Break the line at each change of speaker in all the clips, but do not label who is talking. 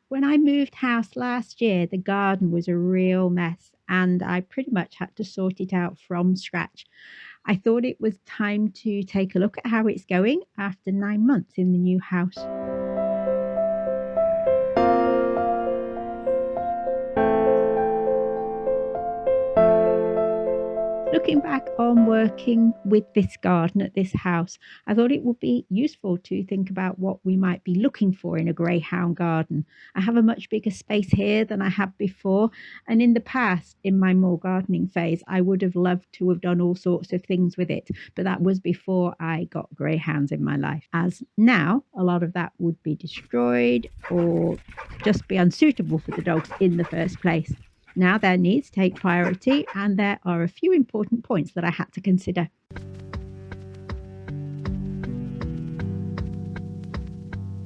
When I moved house last year, the garden was a real mess and I pretty much had to sort it out from scratch. I thought it was time to take a look at how it's going after 9 months in the new house. Looking back on working with this garden at this house, I thought it would be useful to think about what we might be looking for in a greyhound garden. I have a much bigger space here than I had before, and in the past, in my more gardening phase, I would have loved to have done all sorts of things with it, but that was before I got greyhounds in my life. As now, a lot of that would be destroyed or just be unsuitable for the dogs in the first place. Now their needs take priority, and there are a few important points that I had to consider.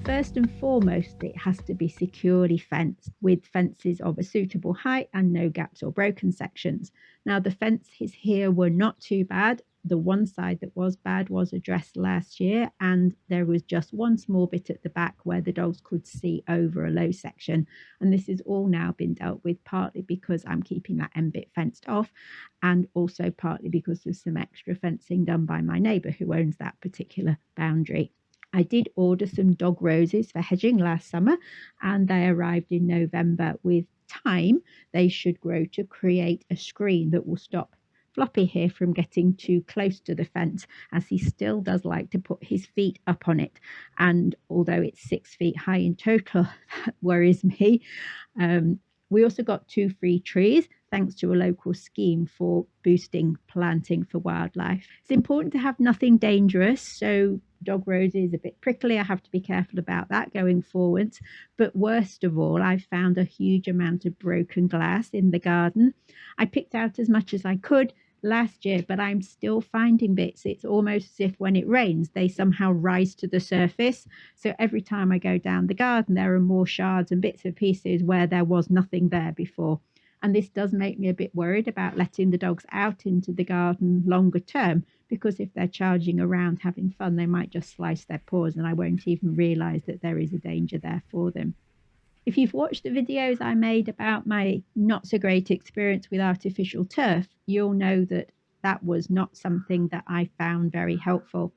First and foremost, it has to be securely fenced with fences of a suitable height and no gaps or broken sections. Now the fences here were not too bad. The one side that was bad was addressed last year, and there was just one small bit at the back where the dogs could see over a low section. And this has all now been dealt with, partly because I'm keeping that end bit fenced off, and also partly because of some extra fencing done by my neighbour who owns that particular boundary. I did order some dog roses for hedging last summer, and they arrived in November. With time, they should grow to create a screen that will stop Floppy here from getting too close to the fence, as he still does like to put his feet up on it. And although it's 6 feet high in total, that worries me. We also got 2 free trees thanks to a local scheme for boosting planting for wildlife. It's important to have nothing dangerous, so dog roses is a bit prickly. I have to be careful about that going forwards. But worst of all, I found a huge amount of broken glass in the garden. I picked out as much as I could last year, but I'm still finding bits. It's almost as if when it rains, they somehow rise to the surface. So every time I go down the garden, there are more shards and bits and pieces where there was nothing there before. And this does make me a bit worried about letting the dogs out into the garden longer term, because if they're charging around having fun, they might just slice their paws and I won't even realise that there is a danger there for them. If you've watched the videos I made about my not so great experience with artificial turf, you'll know that that was not something that I found very helpful.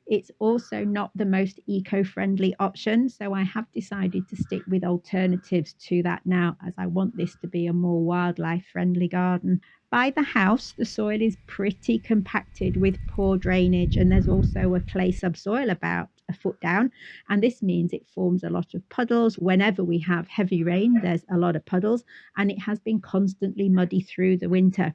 It's also not the most eco-friendly option, so I have decided to stick with alternatives to that now, as I want this to be a more wildlife-friendly garden. By the house, the soil is pretty compacted with poor drainage, and there's also a clay subsoil about a foot down, and this means it forms a lot of puddles. Whenever we have heavy rain, there's a lot of puddles, and it has been constantly muddy through the winter.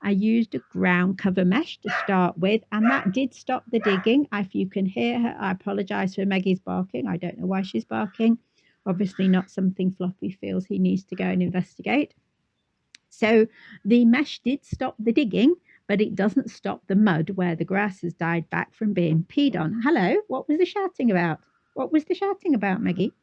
I used a ground cover mesh to start with, and that did stop the digging. If you can hear her, I apologise for Maggie's barking. I don't know why she's barking. Obviously not something Floppy feels he needs to go and investigate. So the mesh did stop the digging, but it doesn't stop the mud where the grass has died back from being peed on. Hello, what was the shouting about? What was the shouting about, Maggie?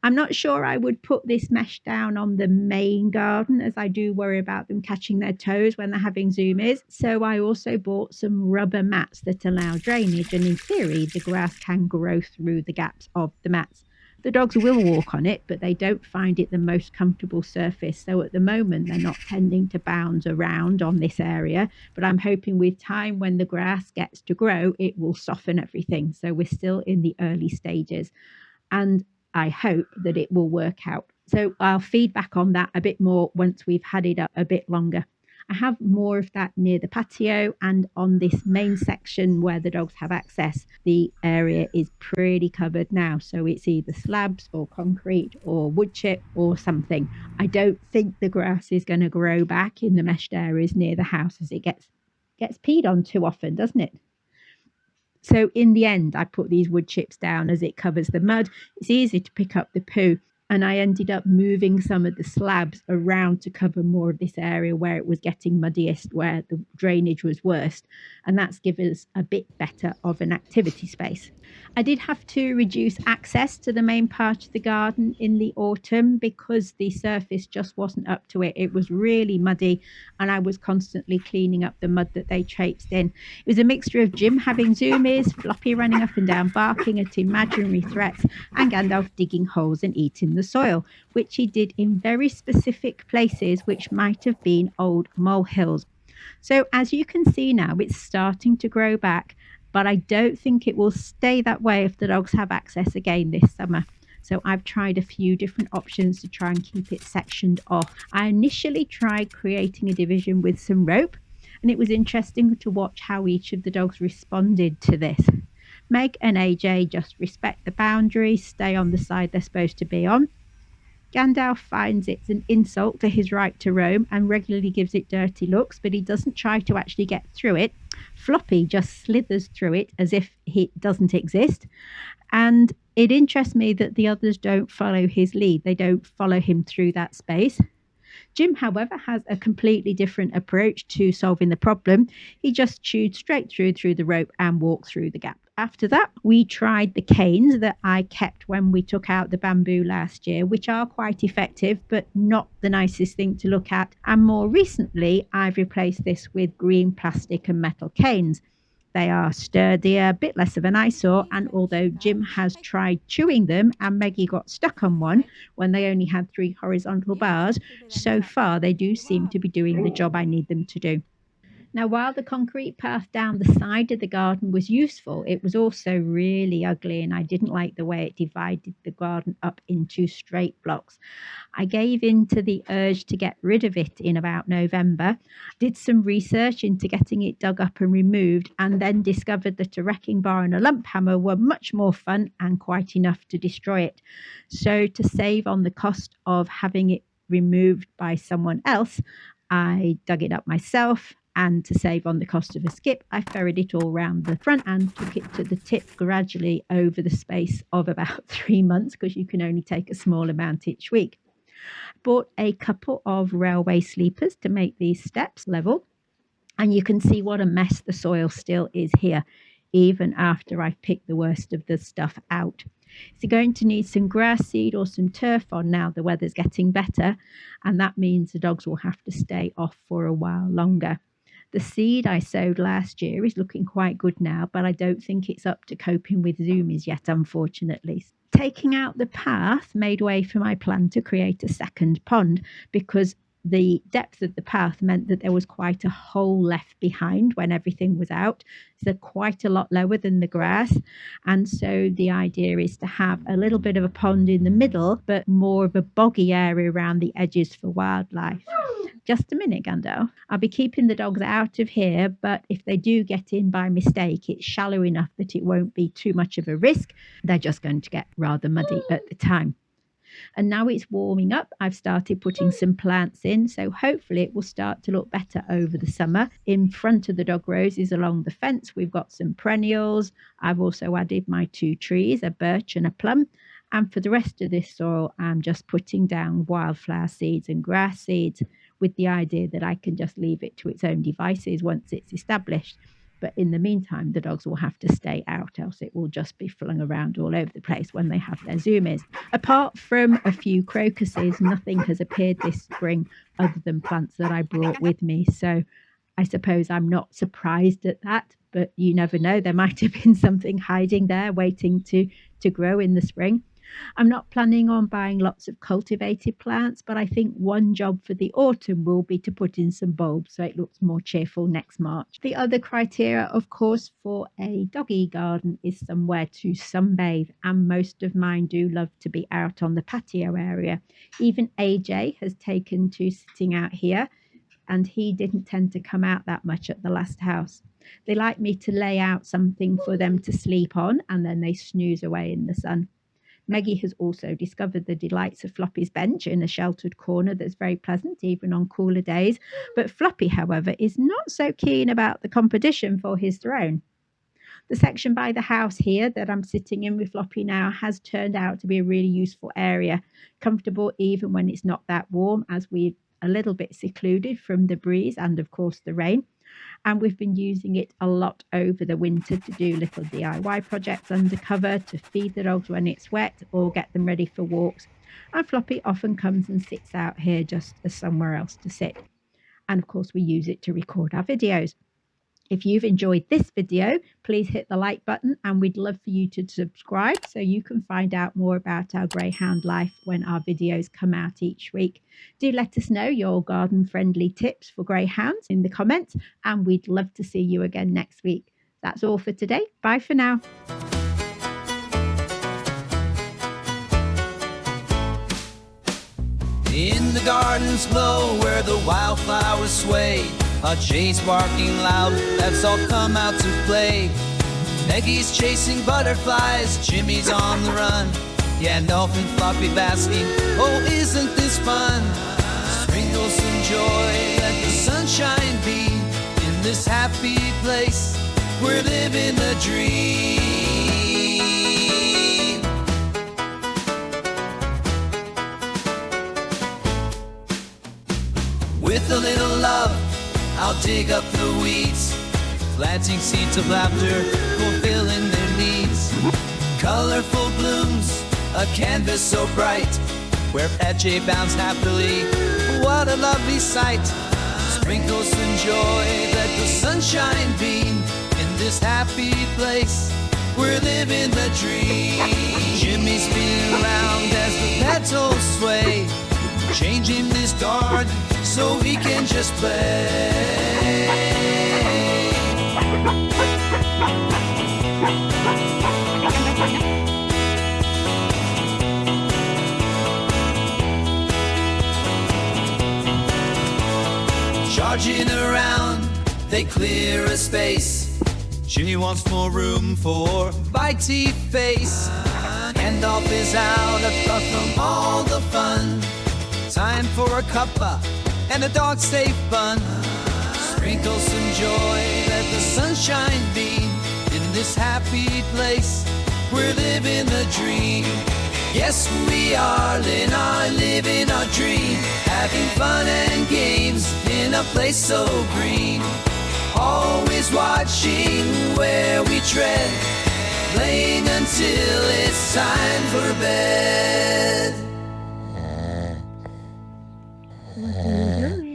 I'm not sure I would put this mesh down on the main garden, as I do worry about them catching their toes when they're having zoomies. So I also bought some rubber mats that allow drainage, and in theory the grass can grow through the gaps of the mats. The dogs will walk on it, but they don't find it the most comfortable surface. So at the moment, they're not tending to bounce around on this area. But I'm hoping with time, when the grass gets to grow, it will soften everything. So we're still in the early stages. And I hope that it will work out. So I'll feedback on that a bit more once we've had it up a bit longer. I have more of that near the patio, and on this main section where the dogs have access, the area is pretty covered now. So it's either slabs or concrete or wood chip or something. I don't think the grass is going to grow back in the meshed areas near the house, as it gets peed on too often, doesn't it? So in the end, I put these wood chips down as it covers the mud. It's easy to pick up the poo. And I ended up moving some of the slabs around to cover more of this area where it was getting muddiest, where the drainage was worst. And that's given us a bit better of an activity space. I did have to reduce access to the main part of the garden in the autumn because the surface just wasn't up to it. It was really muddy and I was constantly cleaning up the mud that they traipsed in. It was a mixture of Jim having zoomies, Floppy running up and down barking at imaginary threats, and Gandalf digging holes and eating the soil, which he did in very specific places which might have been old molehills. So as you can see now, it's starting to grow back, but I don't think it will stay that way if the dogs have access again this summer. So I've tried a few different options to try and keep it sectioned off. I initially tried creating a division with some rope, and it was interesting to watch how each of the dogs responded to this. Meg and AJ just respect the boundaries, stay on the side they're supposed to be on. Gandalf finds it's an insult to his right to roam and regularly gives it dirty looks, but he doesn't try to actually get through it. Floppy just slithers through it as if it doesn't exist. And it interests me that the others don't follow his lead. They don't follow him through that space. Jim, however, has a completely different approach to solving the problem. He just chewed straight through the rope and walked through the gap. After that, we tried the canes that I kept when we took out the bamboo last year, which are quite effective, but not the nicest thing to look at. And more recently, I've replaced this with green plastic and metal canes. They are sturdier, a bit less of an eyesore, and although Jim has tried chewing them and Maggie got stuck on one when they only had 3 horizontal bars, so far they do seem to be doing the job I need them to do. Now, while the concrete path down the side of the garden was useful, it was also really ugly, and I didn't like the way it divided the garden up into straight blocks. I gave in to the urge to get rid of it in about November, did some research into getting it dug up and removed, and then discovered that a wrecking bar and a lump hammer were much more fun and quite enough to destroy it. So, to save on the cost of having it removed by someone else, I dug it up myself, and to save on the cost of a skip, I ferried it all round the front and took it to the tip gradually over the space of about 3 months, because you can only take a small amount each week. Bought a couple of railway sleepers to make these steps level, and you can see what a mess the soil still is here, even after I've picked the worst of the stuff out. So you're going to need some grass seed or some turf on now the weather's getting better, and that means the dogs will have to stay off for a while longer. The seed I sowed last year is looking quite good now, but I don't think it's up to coping with zoomies yet, unfortunately. Taking out the path made way for my plan to create a second pond, because the depth of the path meant that there was quite a hole left behind when everything was out. So quite a lot lower than the grass. And so the idea is to have a little bit of a pond in the middle, but more of a boggy area around the edges for wildlife. Just a minute, Gandalf. I'll be keeping the dogs out of here, but if they do get in by mistake, it's shallow enough that it won't be too much of a risk. They're just going to get rather muddy at the time. And now it's warming up, I've started putting some plants in, so hopefully it will start to look better over the summer. In front of the dog roses along the fence, we've got some perennials. I've also added my 2 trees, a birch and a plum. And for the rest of this soil, I'm just putting down wildflower seeds and grass seeds, with the idea that I can just leave it to its own devices once it's established. But in the meantime, the dogs will have to stay out, else it will just be flung around all over the place when they have their zoomies. Apart from a few crocuses, nothing has appeared this spring other than plants that I brought with me. So I suppose I'm not surprised at that, but you never know. There might have been something hiding there waiting to grow in the spring. I'm not planning on buying lots of cultivated plants, but I think one job for the autumn will be to put in some bulbs so it looks more cheerful next March. The other criteria, of course, for a doggy garden is somewhere to sunbathe, and most of mine do love to be out on the patio area. Even AJ has taken to sitting out here, and he didn't tend to come out that much at the last house. They like me to lay out something for them to sleep on, and then they snooze away in the sun. Maggie has also discovered the delights of Floppy's bench in a sheltered corner that's very pleasant even on cooler days. But Floppy, however, is not so keen about the competition for his throne. The section by the house here that I'm sitting in with Floppy now has turned out to be a really useful area, comfortable even when it's not that warm, as we're a little bit secluded from the breeze and of course the rain. And we've been using it a lot over the winter to do little DIY projects undercover, to feed the dogs when it's wet or get them ready for walks. And Floppy often comes and sits out here just as somewhere else to sit. And of course, we use it to record our videos. If you've enjoyed this video, please hit the like button, and we'd love for you to subscribe so you can find out more about our greyhound life when our videos come out each week. Do let us know your garden friendly tips for greyhounds in the comments, and we'd love to see you again next week. That's all for today. Bye for now.
In the garden's glow where the wildflowers sway, a jay's barking loud, let's all come out to play. Maggie's chasing butterflies, Jimmy's on the run. Yeah, Dolph and Floppy basking, oh isn't this fun? Sprinkle some joy, let the sunshine be. In this happy place, we're living the dream. With a little love, I'll dig up the weeds, planting seeds of laughter, fulfilling their needs. Colorful blooms, a canvas so bright, where Jay bounds happily, what a lovely sight. Sprinkle some joy, let the sunshine beam. In this happy place, we're living the dream. Jimmy spinning around as the petals sway, changing this garden so we can just play. Charging around, they clear a space. Jimmy wants more room for bitey face. Gandalf is out, apart from all the fun. Time for a cuppa and a dog safe bun. Sprinkle some joy, let the sunshine beam. In this happy place, we're living the dream. Yes, we are living our dream, having fun and games in a place so green. Always watching where we tread, playing until it's time for bed.
What are you doing?